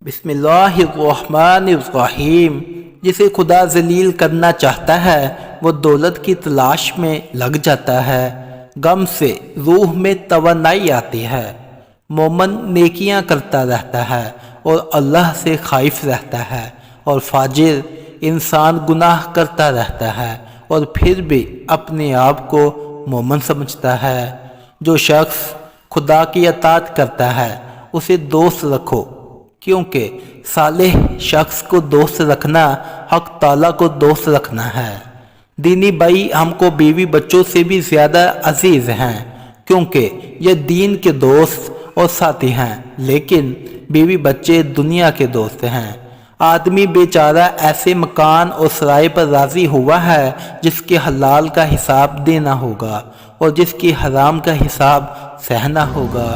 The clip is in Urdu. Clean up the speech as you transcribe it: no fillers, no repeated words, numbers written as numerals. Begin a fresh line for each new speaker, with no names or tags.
بسم اللہ الرحمن الرحیم۔ جسے خدا ذلیل کرنا چاہتا ہے وہ دولت کی تلاش میں لگ جاتا ہے، غم سے روح میں توانائی آتی ہے۔ مومن نیکیاں کرتا رہتا ہے اور اللہ سے خائف رہتا ہے، اور فاجر انسان گناہ کرتا رہتا ہے اور پھر بھی اپنے آپ کو مومن سمجھتا ہے۔ جو شخص خدا کی اطاعت کرتا ہے اسے دوست رکھو، کیونکہ صالح شخص کو دوست رکھنا حق تعالیٰ کو دوست رکھنا ہے۔ دینی بھائی ہم کو بیوی بچوں سے بھی زیادہ عزیز ہیں، کیونکہ یہ دین کے دوست اور ساتھی ہیں، لیکن بیوی بچے دنیا کے دوست ہیں۔ آدمی بیچارہ ایسے مکان اور سرائے پر راضی ہوا ہے جس کے حلال کا حساب دینا ہوگا اور جس کی حرام کا حساب سہنا ہوگا۔